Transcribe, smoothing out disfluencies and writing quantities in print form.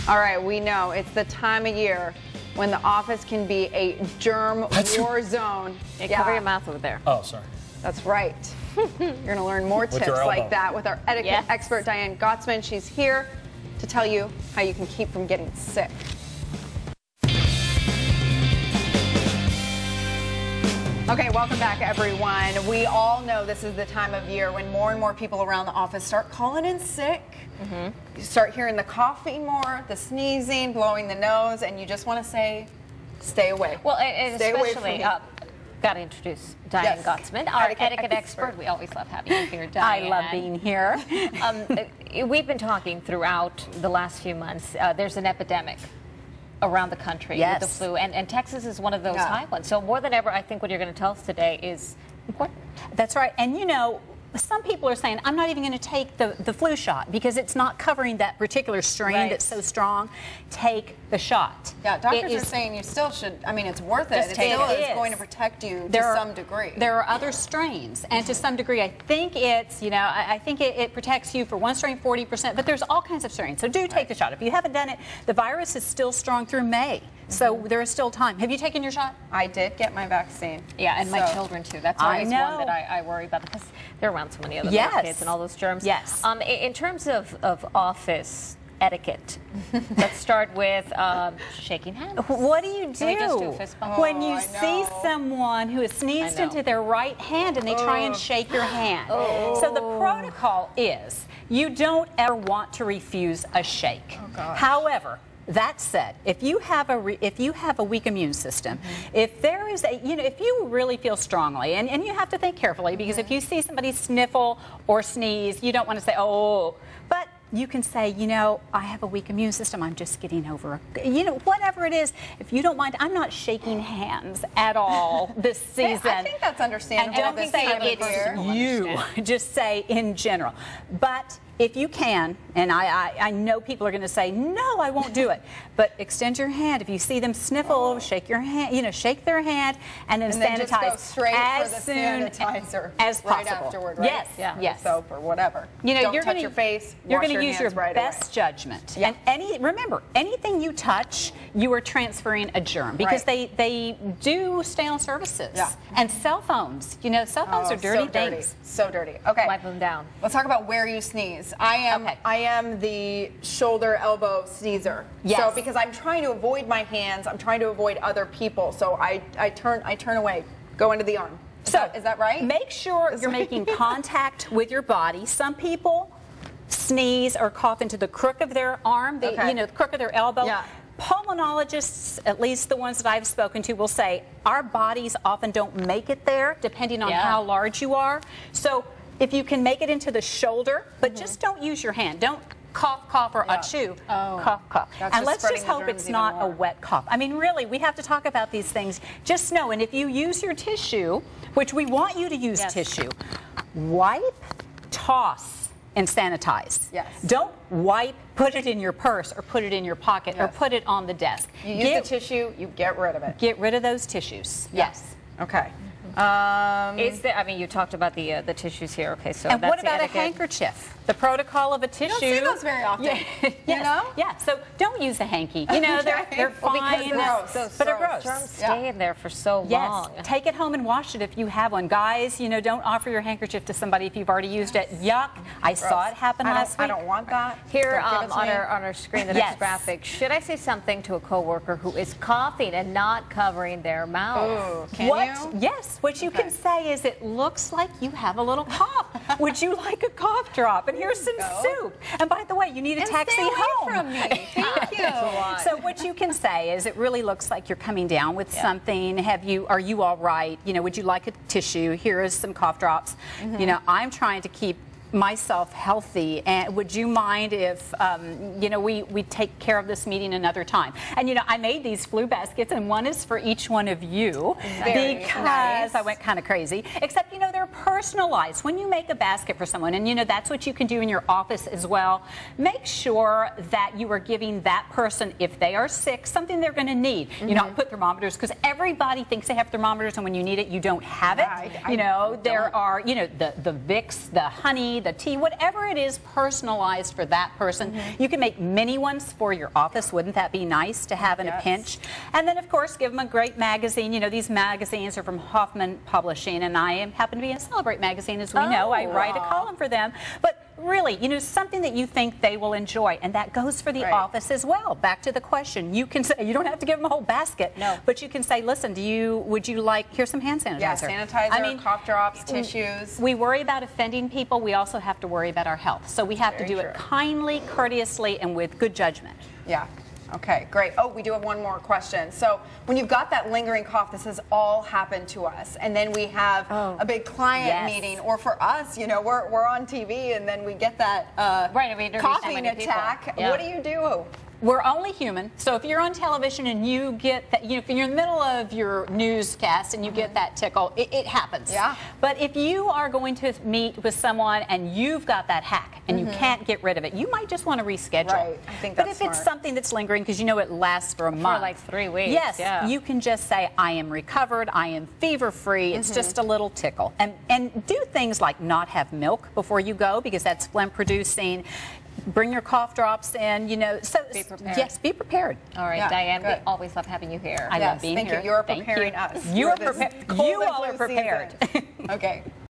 All right, we know it's the time of year when the office can be a germ war zone. Cover your mouth over there. Oh, sorry. That's right. You're going to learn more tips like that with our etiquette expert, Diane Gottsman. She's here to tell you how you can keep from getting sick. Okay, welcome back, everyone. We all know this is the time of year when more and more people around the office start calling in sick. You start hearing the coughing more, the sneezing, blowing the nose, and you just want to say, stay away. Well, and stay especially, away from me. got to introduce Diane Gottsman, our etiquette expert. We always love having you here, Diane. I love being here. We've been talking throughout the last few months. There's an epidemic around the country with the flu, and Texas is one of those high ones. So more than ever, I think what you're going to tell us today is important. That's right. And you know, some people are saying, I'm not even going to take the flu shot because it's not covering that particular strain that's so strong. Take the shot. Yeah, doctors are saying you still should, I mean, it's worth it. It still is going to protect you to some degree. There are other strains, and to some degree, I think it's, you know, I think it protects you for one strain 40%, but there's all kinds of strains. So do take the shot. If you haven't done it, the virus is still strong through May. So there is still time. Have you taken your shot? I did get my vaccine. Yeah, and my children too. That's always one that I worry about because they're around so many other little kids and all those germs. Yes. In terms of office etiquette, let's start with shaking hands. What do you do, Can we just do a fist bump? when you see someone who has sneezed into their right hand and they try and shake your hand? So the protocol is you don't ever want to refuse a shake. However, that said, if you have a weak immune system, if there is a, you know, if you really feel strongly, and you have to think carefully, because if you see somebody sniffle or sneeze, you don't want to say, oh, but you can say, you know, I have a weak immune system, I'm just getting over, you know, whatever it is, if you don't mind, I'm not shaking hands at all this season. I think that's understandable. And don't say it's you, just say in general. But if you can, and I know people are going to say, no, I won't do it, but extend your hand. If you see them sniffle, shake your hand, you know, shake their hand, and then sanitize just go straight as for the soon sanitizer as possible. Right afterward, right? Yes, Soap or whatever. You know, don't you're touch gonna, your face. You're going to use your right best judgment. And remember, anything you touch, you are transferring a germ because they do stay on surfaces. And cell phones, you know, cell phones are dirty things. So dirty. Okay. Wipe them down. Let's talk about where you sneeze. I am the shoulder elbow sneezer. So because I'm trying to avoid my hands, I'm trying to avoid other people. So I turn away, go into the arm. Is that right? Make sure you're making contact with your body. Some people sneeze or cough into the crook of their arm, you know, the crook of their elbow. Pulmonologists, at least the ones that I've spoken to, will say our bodies often don't make it there, depending on how large you are. So if you can make it into the shoulder, but just don't use your hand. Don't cough, cough, or achoo. Cough, cough. And let's just hope it's not a wet cough. I mean, really, we have to talk about these things. Just know, and if you use your tissue, which we want you to use tissue, wipe, toss, and sanitize. Don't wipe, put it in your purse, or put it in your pocket, or put it on the desk. You use the tissue, you get rid of it. Get rid of those tissues. Yes. Okay. Is there, I mean, you talked about the tissues here. Okay, so and that's what about the a handkerchief? The protocol of a tissue. You don't see those very often. You know? Yeah. So don't use a hanky. You know, they're fine. Because they're gross. Germs stay in there for so long. Yes. Take it home and wash it if you have one. Guys, you know, don't offer your handkerchief to somebody if you've already used it. Yuck. I saw it happen last week. I don't want that. Here on our screen, the next graphic. Should I say something to a coworker who is coughing and not covering their mouth? Can you? Yes. What you can say is, it looks like you have a little cough. Would you like a cough drop? And here's some soup. And by the way, you need a taxi home. From me. Thank you. So what you can say is, it really looks like you're coming down with something. Are you all right? You know, would you like a tissue? Here is some cough drops. You know, I'm trying to keep myself healthy, and would you mind if you know, we take care of this meeting another time? And you know, I made these flu baskets, and one is for each one of you because I went kind of crazy, except you know, they're personalized. When you make a basket for someone, and you know, that's what you can do in your office as well, make sure that you are giving that person, if they are sick, something they're going to need. You know, put thermometers, because everybody thinks they have thermometers, and when you need it, you don't have it. You know, there are, you know, the Vicks, the honey, the tea, whatever it is personalized for that person. You can make mini ones for your office. Wouldn't that be nice to have in a pinch? And then, of course, give them a great magazine. You know, these magazines are from Hoffman Publishing, and I happen to be in Celebrate magazine, as we know. I write a column for them. But really, you know, something that you think they will enjoy, and that goes for the office as well. Back to the question, you can say, you don't have to give them a whole basket, but you can say, listen, would you like, here's some hand sanitizer. Yeah, sanitizer, I mean, cough drops, tissues. We worry about offending people. We also have to worry about our health. So we have to do it kindly, courteously, and with good judgment. Yeah. Okay, great. Oh, we do have one more question. So when you've got that lingering cough, this has all happened to us, and then we have a big client meeting, or for us, you know, we're on TV, and then we get that coughing attack. What do you do? We're only human, so if you're on television and you get that, you know, if you're in the middle of your newscast and you get that tickle, it happens. Yeah. But if you are going to meet with someone and you've got that hack and you can't get rid of it, you might just want to reschedule. Right. I think that's But if it's something that's lingering, because you know it lasts for a month. For like 3 weeks. Yes, you can just say, I am recovered, I am fever-free, it's just a little tickle. And do things like not have milk before you go, because that's phlegm-producing. Bring your cough drops in, you know. So be prepared. Yes, be prepared. All right, Diane, we always love having you here. I love being here. here. Thank you. You're preparing us. You all are prepared. Okay.